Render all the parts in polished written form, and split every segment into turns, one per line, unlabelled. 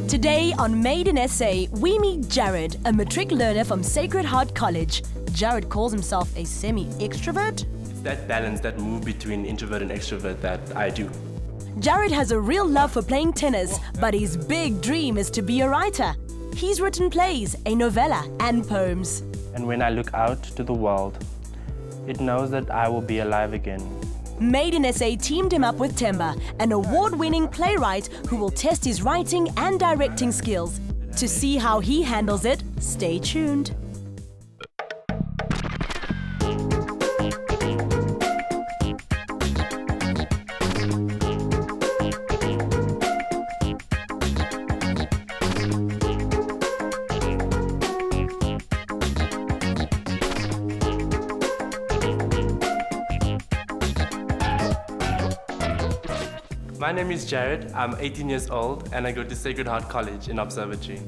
Today on Made in SA, we meet Jared, a matric learner from Sacred Heart College. Jared calls himself a semi-extrovert.
It's that balance, that move between introvert and extrovert that I do.
Jared has a real love for playing tennis, but his big dream is to be a writer. He's written plays, a novella, and poems.
And when I look out to the world, it knows that I will be alive again.
Made in SA teamed him up with Temba, an award-winning playwright who will test his writing and directing skills. To see how he handles it, stay tuned.
My name is Jared, I'm 18 years old and I go to Sacred Heart College in Observatory.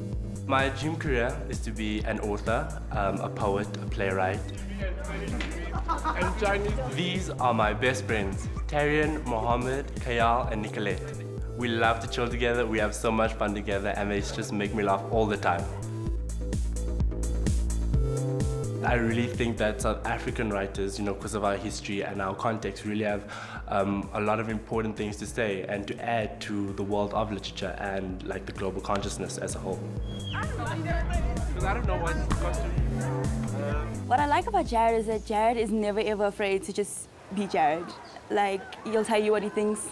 My dream career is to be an author, a poet, a playwright. These are my best friends, Tarian, Mohammed, Kayal and Nicolette. We love to chill together, we have so much fun together and they just make me laugh all the time. I really think that South African writers, because of our history and our context, really have a lot of important things to say and to add to the world of literature and like the global consciousness as a whole.
What I like about Jared is that Jared is never ever afraid to just be Jared. Like, he'll tell you what he thinks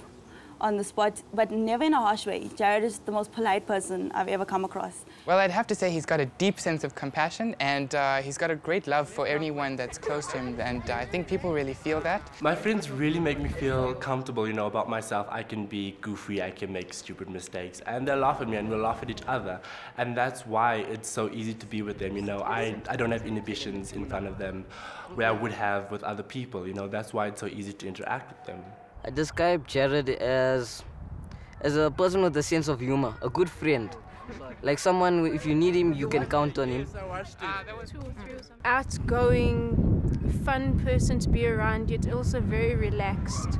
on the spot, but never in a harsh way. Jared is the most polite person I've ever come across.
Well, I'd have to say he's got a deep sense of compassion and he's got a great love for anyone that's close to him, and I think people really feel that.
My friends really make me feel comfortable, about myself. I can be goofy, I can make stupid mistakes, and they'll laugh at me and we'll laugh at each other. And that's why it's so easy to be with them, I don't have inhibitions in front of them where I would have with other people, That's why it's so easy to interact with them.
I describe Jared as a person with a sense of humor, a good friend. Like someone, if you need him, you can count on him.
Outgoing, fun person to be around, yet also very relaxed.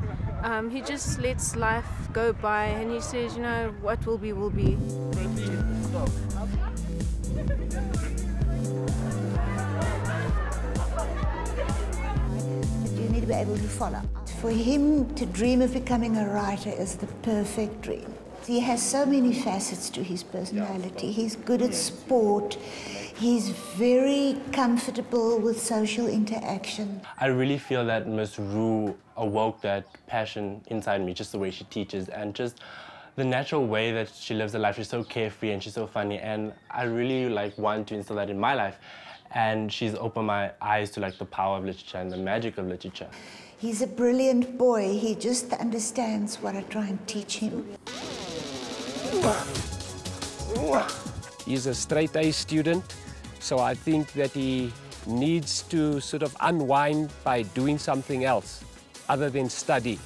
He just lets life go by and he says, what will be, will be.
You need to be able to follow. For him to dream of becoming a writer is the perfect dream. He has so many facets to his personality. He's good at sport. He's very comfortable with social interaction.
I really feel that Miss Rue awoke that passion inside me, just the way she teaches and just the natural way that she lives her life. She's so carefree and she's so funny, and I really want to instill that in my life. And she's opened my eyes to the power of literature and the magic of literature.
He's a brilliant boy. He just understands what I try and teach him.
He's a straight-A student, so I think that he needs to sort of unwind by doing something else other than study.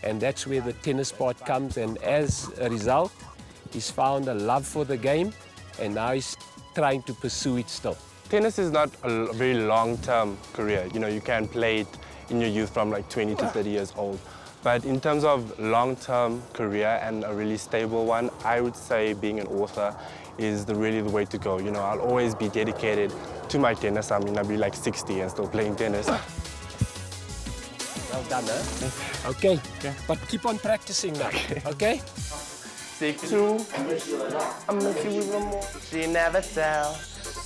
And that's where the tennis part comes, and as a result, he's found a love for the game, and now he's trying to pursue it still.
Tennis is not a very long-term career. You can play it in your youth from 20 to 30 years old. But in terms of long-term career and a really stable one, I would say being an author is really the way to go. I'll always be dedicated to my tennis. I'll be 60 and still playing tennis.
Well done, huh? Okay, but keep on practicing now, okay?
6-2, I'm messing with one more. She never tell.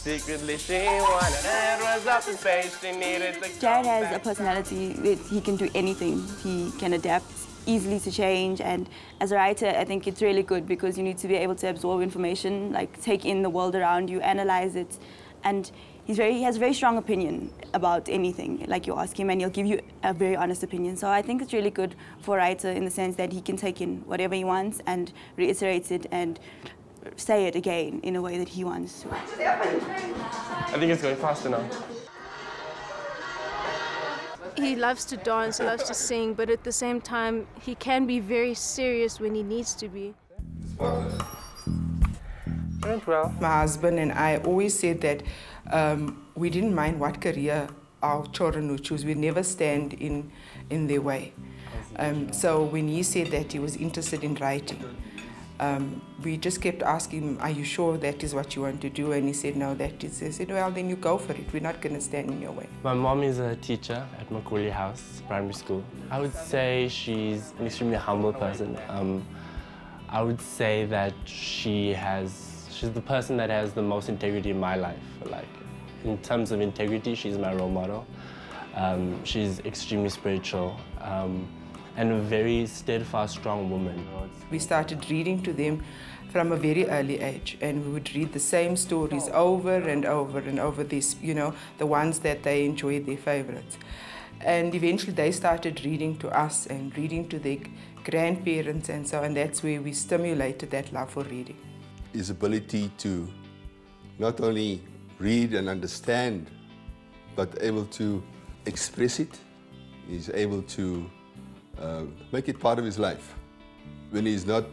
Secretly she wanted and was up in space. She needed to.
Jared has a personality that he can do anything. He can adapt easily to change, and as a writer, I think it's really good because you need to be able to absorb information, take in the world around you, analyze it, and he has a very strong opinion about anything. You ask him and he'll give you a very honest opinion. So I think it's really good for a writer in the sense that he can take in whatever he wants and reiterate it and say it again in a way that he wants to.
I think it's going faster now.
He loves to dance, he loves to sing, but at the same time, he can be very serious when he needs to be.
Went well.
My husband and I always said that we didn't mind what career our children would choose. We'd never stand in their way. So when he said that he was interested in writing, we just kept asking him, are you sure that is what you want to do? And he said, no, that is. I said, well, then you go for it. We're not going to stand in your way.
My mom is a teacher at Macaulay House Primary School. I would say she's an extremely humble person. I would say that she's the person that has the most integrity in my life. Like, in terms of integrity, she's my role model. She's extremely spiritual. And a very steadfast, strong woman.
We started reading to them from a very early age, and we would read the same stories over and over and over, this, you know, the ones that they enjoyed, their favorites. And eventually they started reading to us and reading to their grandparents and so on, and that's where we stimulated that love for reading.
His ability to not only read and understand, but able to express it, he's able to make it part of his life. When he's not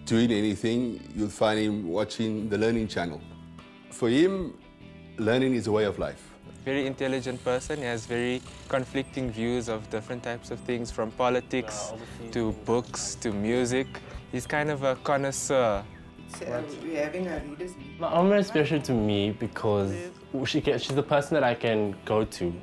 doing anything, you'll find him watching the Learning Channel. For him, learning is a way of life.
Very intelligent person. He has very conflicting views of different types of things, from politics to books to music. He's kind of a connoisseur.
So we're having a readers meeting.
My mom is special to me because she's the person that I can go to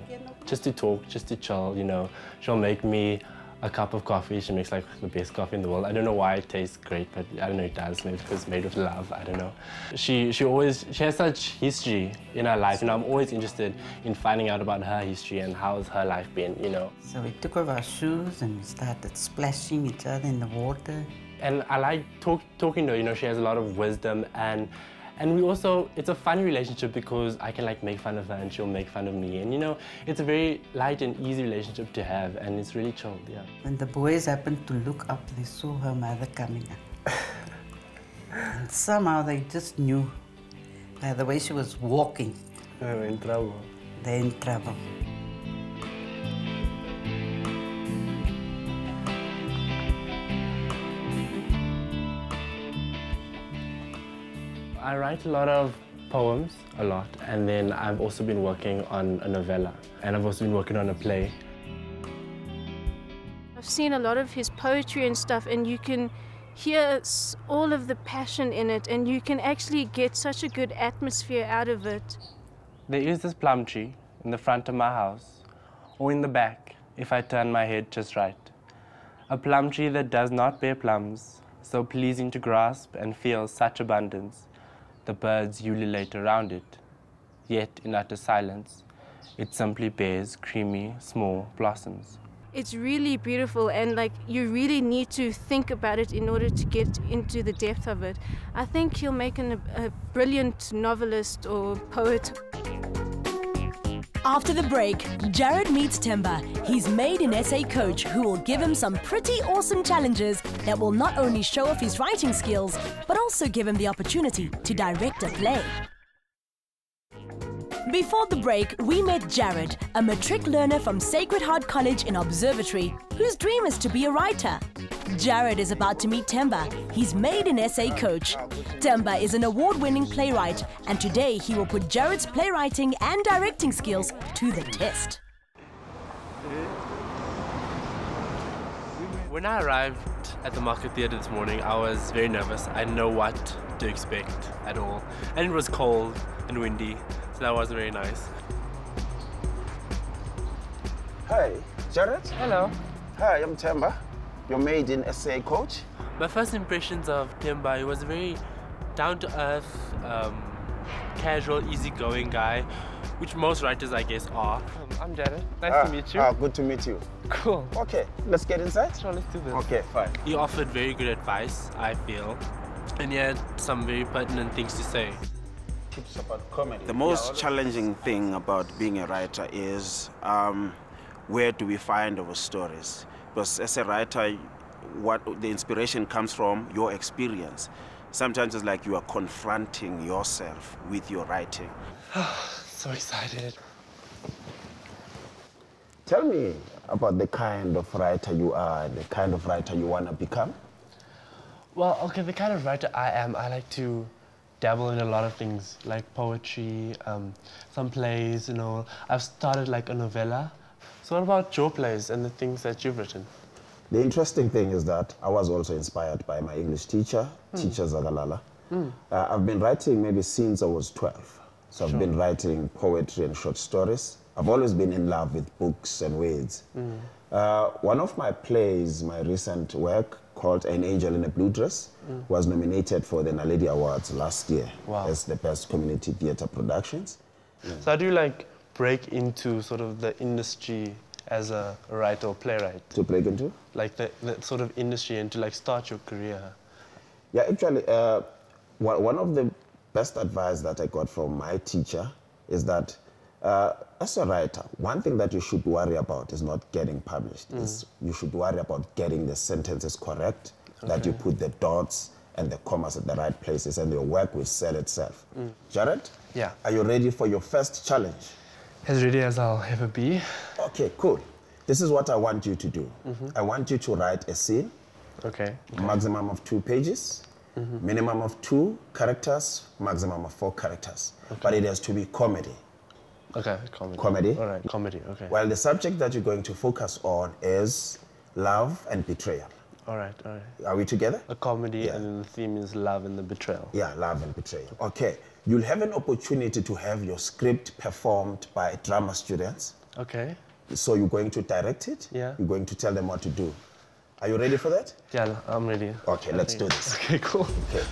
just to talk, just to chill, you know. She'll make me a cup of coffee. She makes like the best coffee in the world. I don't know why it tastes great, but I don't know, it does. Maybe because it's made with love, I don't know. She has such history in her life, and I'm always interested in finding out about her history and how's her life been, you know.
So we took off our shoes and we started splashing each other in the water.
And I like talking to her, you know, she has a lot of wisdom, and we also, it's a funny relationship because I can like make fun of her and she'll make fun of me. And you know, it's a very light and easy relationship to have, and it's really chilled, yeah.
When the boys happened to look up, they saw her mother coming up. And somehow they just knew, by the way she was walking.
They're in trouble.
They're in trouble.
I write a lot of poems, a lot, and then I've also been working on a novella, and I've also been working on a play.
I've seen a lot of his poetry and stuff, and you can hear all of the passion in it, and you can actually get such a good atmosphere out of it.
There is this plum tree in the front of my house, or in the back, if I turn my head just right. A plum tree that does not bear plums, so pleasing to grasp and feel such abundance. The birds ululate around it, yet in utter silence, it simply bears creamy, small blossoms.
It's really beautiful, and like you really need to think about it in order to get into the depth of it. I think he'll make a brilliant novelist or poet.
After the break, Jared meets Themba, his made-in SA coach, who will give him some pretty awesome challenges that will not only show off his writing skills, but also give him the opportunity to direct a play. Before the break, we met Jared, a matric learner from Sacred Heart College in Observatory, whose dream is to be a writer. Jared is about to meet Themba, his made-in-SA coach. Themba is an award-winning playwright, and today he will put Jared's playwriting and directing skills to the test.
When I arrived at the Market Theatre this morning, I was very nervous. I didn't know what to expect at all. And it was cold and windy, so that wasn't very nice.
Hi, Jared.
Hello.
Hi, I'm Themba, your made-in-SA coach.
My first impressions of Themba, he was a very down-to-earth, casual, easygoing guy, which most writers, I guess, are. I'm Jared. Nice to meet you.
Good to meet you.
Cool.
Okay, let's get inside.
Sure, let's do this.
Okay, fine.
He offered very good advice, I feel, and he had some very pertinent things to say.
Tips about comedy.
The most challenging thing about being a writer is where do we find our stories? Because as a writer, what the inspiration comes from your experience. Sometimes it's like you are confronting yourself with your writing.
So excited.
Tell me about the kind of writer you are, the kind of writer you want to become.
Well, okay, the kind of writer I am, I like to dabble in a lot of things, like poetry, some plays, you know. I've started like a novella. So what about your plays and the things that you've written?
The interesting thing is that I was also inspired by my English teacher, Teacher Zagalala. I've been writing maybe since I was 12. So I've been writing poetry and short stories. I've always been in love with books and words. One of my plays, my recent work, called An Angel in a Blue Dress, was nominated for the Naledi Awards last year as the best community theatre productions.
So how do you like break into sort of the industry as a writer or playwright?
To break into?
Like the sort of industry and to like start your career?
Yeah, actually, one of the best advice that I got from my teacher is that as a writer, one thing that you should worry about is not getting published. You should worry about getting the sentences correct, that you put the dots and the commas at the right places, and your work will sell itself. Jared?
Yeah.
Are you ready for your first challenge?
As ready as I'll ever be.
Okay, cool. This is what I want you to do. I want you to write a scene.
Okay.
Maximum of 2 pages. Minimum of 2 characters, maximum of 4 characters. But it has to be comedy.
Okay, comedy.
Comedy?
All right, comedy, okay.
Well, the subject that you're going to focus on is love and betrayal.
All right, all right.
Are we together?
A comedy, and then the theme is love and the betrayal.
Yeah, love and betrayal. Okay. You'll have an opportunity to have your script performed by drama students.
Okay.
So you're going to direct it?
Yeah.
You're going to tell them what to do. Are you ready for that?
Yeah, I'm ready.
Okay, let's do this.
Okay, cool.
Okay.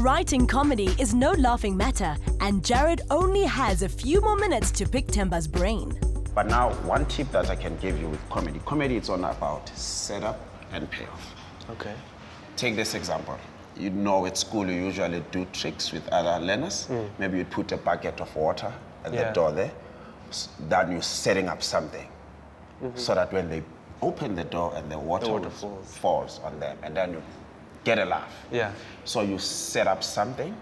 Writing comedy is no laughing matter, and Jared only has a few more minutes to pick Temba's brain.
But now, one tip that I can give you with comedy. Comedy, it's all about setup and payoff.
Okay.
Take this example. You know at school you usually do tricks with other learners. Maybe you put a bucket of water at the door there. Then you're setting up something. So that when they open the door and the water falls on them, and then you get a laugh.
Yeah.
So you set up something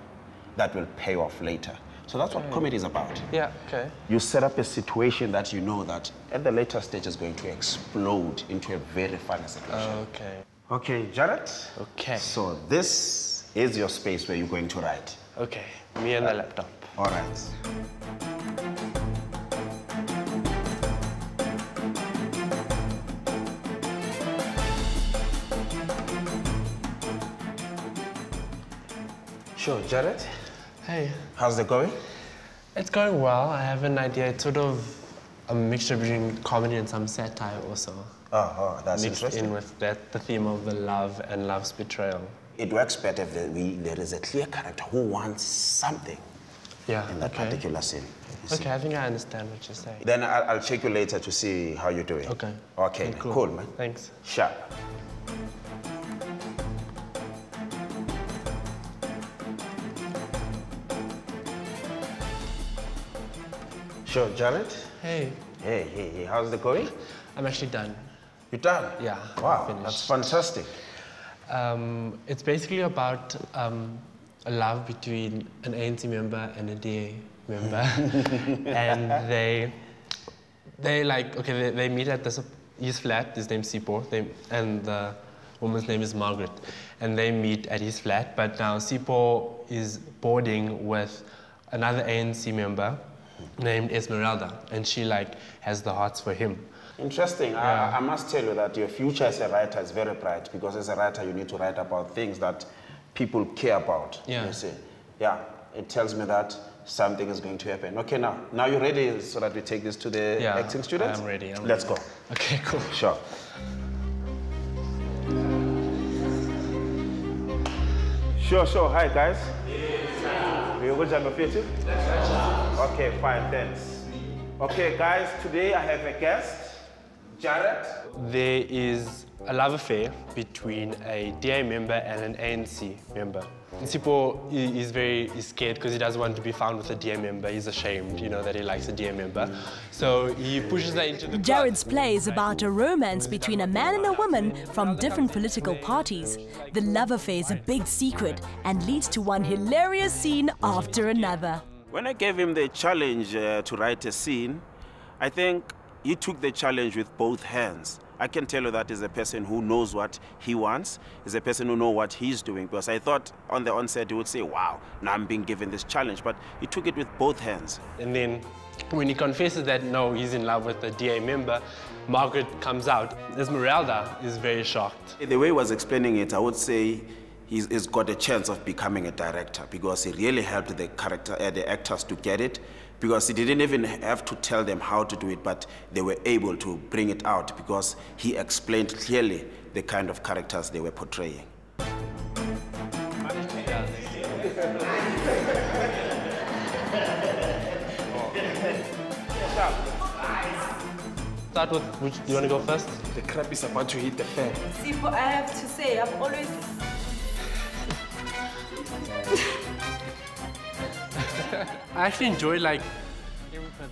that will pay off later. So that's what comedy is about.
Yeah, okay.
You set up a situation that you know that at the later stage is going to explode into a very funny situation.
Okay.
Okay, Jared?
Okay.
So this is your space where you're going to write.
Okay, me and the laptop.
All right. Sure, Jared?
Hey.
How's it going?
It's going well. I have an idea. It's sort of a mixture between comedy and some satire also.
Oh, that's
mixed
interesting.
in with that, the theme of the love and love's betrayal.
It works better if there is a clear character who wants something in that particular scene.
Okay, I think I understand what you're saying.
Then I'll check you later to see how you're doing.
Okay.
Okay, cool, man.
Thanks.
Sure. Sure, Jared?
Hey.
Hey, how's it going?
I'm actually done.
You're done?
Yeah.
Wow, that's fantastic.
It's basically about a love between an ANC member and a DA member. And they meet at his flat. His name's Sipho, and the woman's name is Margaret. And they meet at his flat, but now Sipho is boarding with another ANC member named Esmeralda, and she has the hearts for him.
Interesting. Yeah. I must tell you that your future as a writer is very bright, because as a writer you need to write about things that people care about.
Yeah.
You see. Yeah. It tells me that something is going to happen. Okay, now you're ready so that we take this to the acting students?
I'm ready.
Let's go.
Okay, cool.
Sure. Sure. Hi, guys. You good job of it? Okay, fine, thanks. Okay, guys, today I have a guest, Jared.
There is a love affair between a DA member and an ANC member. Sipho is scared because he doesn't want to be found with a DA member. He's ashamed, that he likes a DA member. So he pushes her into the
Jared's play is about a romance between a man and a woman from different political parties. The love affair is a big secret and leads to one hilarious scene after another.
When I gave him the challenge to write a scene, I think he took the challenge with both hands. I can tell you that is a person who knows what he wants, is a person who knows what he's doing. Because I thought on the onset he would say, wow, now I'm being given this challenge. But he took it with both hands.
And then when he confesses that, no, he's in love with the DA member, Margaret comes out. Esmeralda is very shocked.
The way he was explaining it, I would say he's got a chance of becoming a director, because he really helped the actors to get it, because he didn't even have to tell them how to do it, but they were able to bring it out because he explained clearly the kind of characters they were portraying.
Start with, which, do you want to go first?
The crap is about to hit the fan.
Sipho, I have to say, I've always...
I actually enjoyed like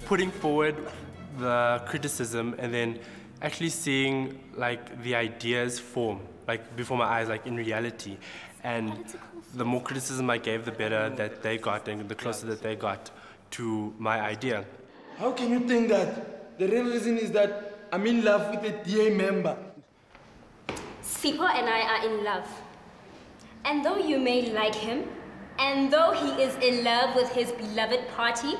putting forward the criticism and then actually seeing like the ideas form like before my eyes, like in reality. And the more criticism I gave, the better that they got and the closer that they got to my idea.
How can you think that? The real reason is that I'm in love with a DA member.
Sipho and I are in love. And though you may like him, and though he is in love with his beloved party,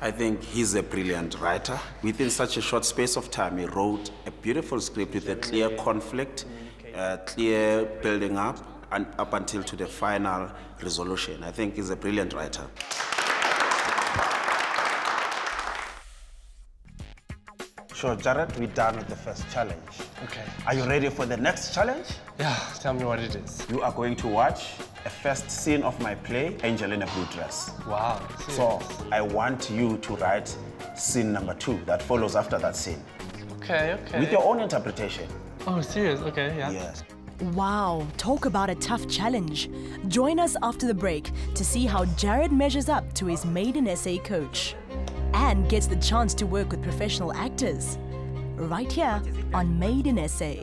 I think he's a brilliant writer. Within such a short space of time, he wrote a beautiful script with a clear conflict, clear building up, and up until to the final resolution. I think he's a brilliant writer.
Sure, Jared, we're done with the first challenge.
Okay.
Are you ready for the next challenge?
Yeah, tell me what it is.
You are going to watch a first scene of my play, Angel in a Blue Dress.
Wow.
So I want you to write scene number 2 that follows after that scene.
Okay, okay.
With your own interpretation.
Oh, serious? Okay, yeah.
Yes.
Wow, talk about a tough challenge. Join us after the break to see how Jared measures up to his maiden essay coach and gets the chance to work with professional actors. Right here on Made in SA.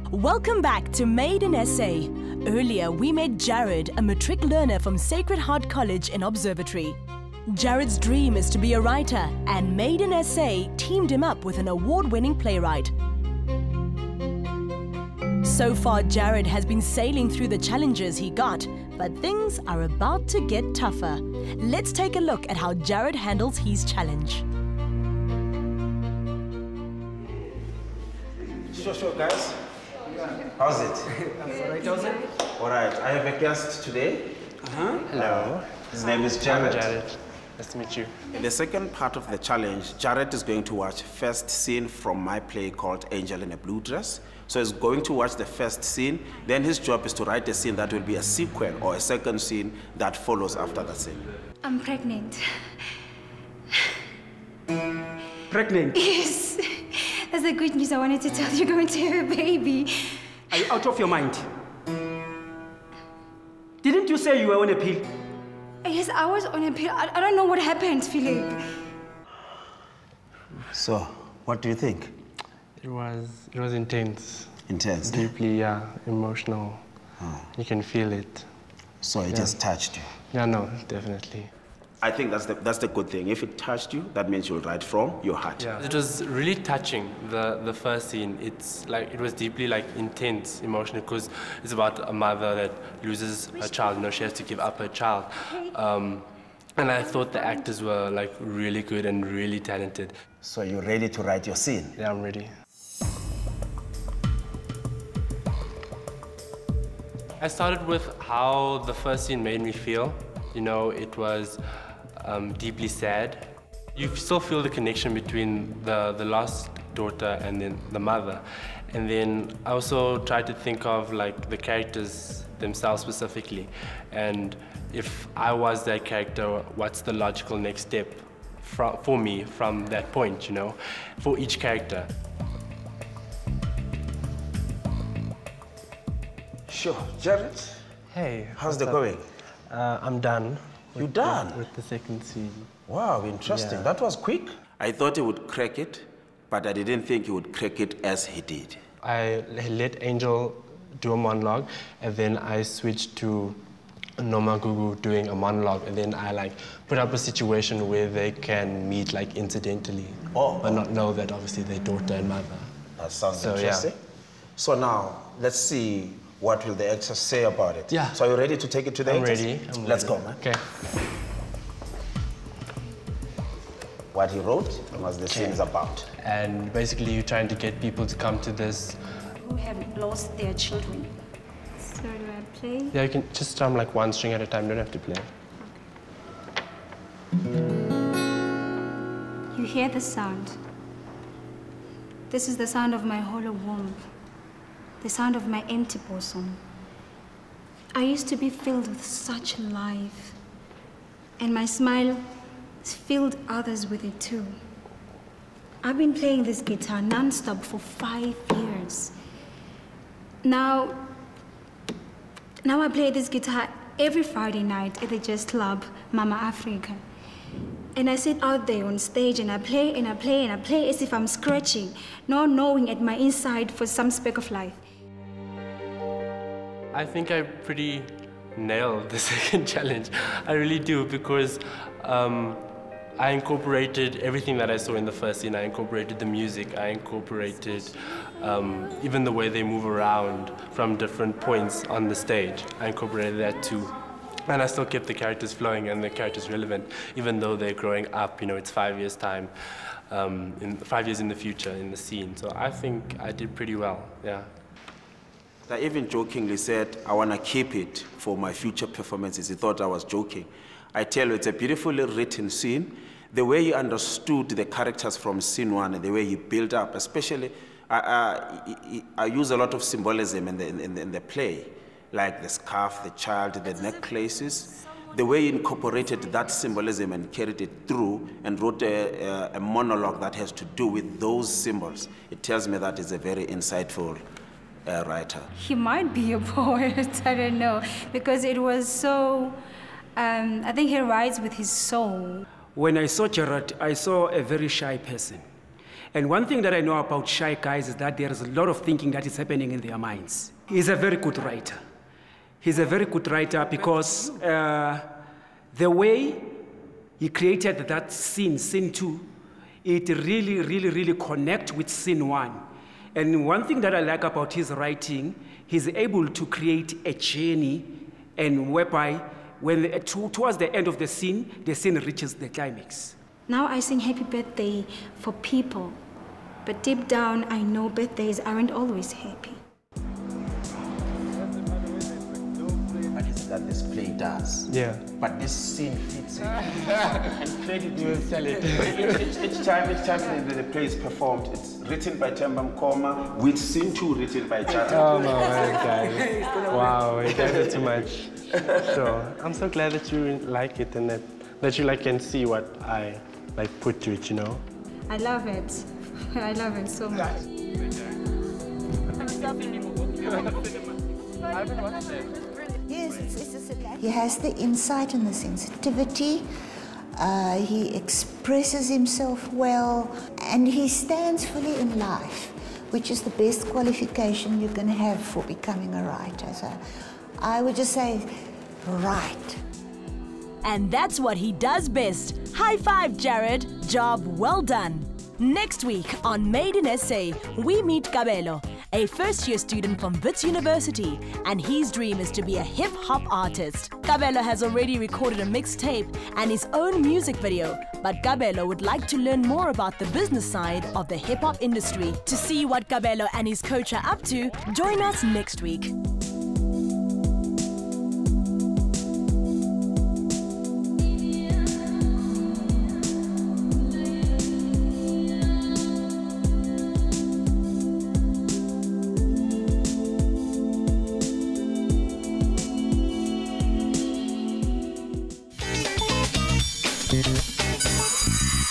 Welcome back to Made in SA. Earlier, we met Jared, a matric learner from Sacred Heart College in Observatory. Jared's dream is to be a writer, and Made in SA teamed him up with an award-winning playwright. So far, Jared has been sailing through the challenges he got, but things are about to get tougher. Let's take a look at how Jared handles his challenge.
Sure, guys. How's it? All right, I have a guest today.
Hello.
His name is Jared.
I'm Jared. Nice to meet you.
In the second part of the challenge, Jared is going to watch first scene from my play called Angel in a Blue Dress. So he's going to watch the first scene, then his job is to write a scene that will be a sequel or a second scene that follows after that scene.
I'm pregnant.
Pregnant?
Yes. That's the good news I wanted to tell you. You're going to have a baby.
Are you out of your mind? Didn't you say you were on a pill?
Yes, I was on a pill. I don't know what happened, Philip.
So, what do you think?
It was intense.
Intense?
Deeply, yeah, emotional.
Oh.
You can feel it.
So it just touched you?
Yeah, no, definitely.
I think that's the good thing. If it touched you, that means you'll write from your heart.
Yeah, it was really touching, the first scene. It's like, it was deeply like intense, emotional, because it's about a mother that loses her child. You know, she has to give up her child. And I thought the actors were like really good and really talented.
So you're ready to write your scene?
Yeah, I'm ready. I started with how the first scene made me feel. You know, it was deeply sad. You still feel the connection between the lost daughter and then the mother. And then I also tried to think of like the characters themselves specifically. And if I was that character, what's the logical next step for me from that point, you know, for each character.
Sure. Jared?
Hey.
How's it going?
I'm done.
You done?
With the second scene.
Wow, interesting.
Yeah.
That was quick.
I thought he would crack it, but I didn't think he would crack it as he did.
I let Angel do a monologue, and then I switched to Noma Gugu doing a monologue, and then I like put up a situation where they can meet like incidentally, but not know that obviously they're daughter and mother.
That sounds
So,
interesting.
yeah.
So now, let's see what will the actors say about it.
Yeah.
So are you ready to take it to the actors?
Ready.
Let's go, man.
Okay.
What he wrote and what the scene is about.
And basically you're trying to get people to come to this.
Who have lost their children. So do I play?
Yeah, you can just strum like one string at a time, you don't have to play.
You hear the sound. This is the sound of my hollow womb. The sound of my empty bosom. I used to be filled with such life. And my smile filled others with it too. I've been playing this guitar non-stop for 5 years. Now I play this guitar every Friday night at the jazz club, Mama Africa. And I sit out there on stage and I play and I play and I play as if I'm scratching, not knowing at my inside for some speck of life.
I think I pretty nailed the second challenge. I really do, because I incorporated everything that I saw in the first scene. I incorporated the music, I incorporated even the way they move around from different points on the stage. I incorporated that too. And I still kept the characters flowing and the characters relevant, even though they're growing up, you know, it's 5 years' time, 5 years in the future in the scene. So I think I did pretty well, yeah.
I even jokingly said, I want to keep it for my future performances. He thought I was joking. I tell you, it's a beautifully written scene. The way he understood the characters from scene one and the way he built up, especially, I use a lot of symbolism in the play, like the scarf, the child, the necklaces. The way he incorporated that symbolism and carried it through and wrote a monologue that has to do with those symbols, it tells me that he's a very insightful writer.
He might be a poet, I don't know, because it was so, I think he writes with his soul.
When I saw Gerard, I saw a very shy person. And one thing that I know about shy guys is that there is a lot of thinking that is happening in their minds. He's a very good writer. He's a very good writer because the way he created that scene, scene 2, it really connects with scene 1. And one thing that I like about his writing, he's able to create a journey, and whereby when towards the end of the scene reaches the climax.
Now I sing happy birthday for people, but deep down I know birthdays aren't always happy.
What is it that this play does?
Yeah.
But this scene fits it.
And credit you will tell it.
Each time the play is performed, it's written by Tembam Koma with scene 2 written by Chata.
Oh my word, guys. Wow, you guys are too much. So I'm so glad that you like it and that you like can see what I like put to it, you know.
I love it. I love it so much.
Yes, he has the insight and the sensitivity. He expresses himself well, and he stands fully in life, which is the best qualification you can have for becoming a writer. So I would just say, write.
And that's what he does best. High five, Jared. Job well done. Next week on Made in SA, we meet Kabelo, a first-year student from Wits University, and his dream is to be a hip-hop artist. Kabelo has already recorded a mixtape and his own music video, but Kabelo would like to learn more about the business side of the hip-hop industry. To see what Kabelo and his coach are up to, join us next week.
Thank you.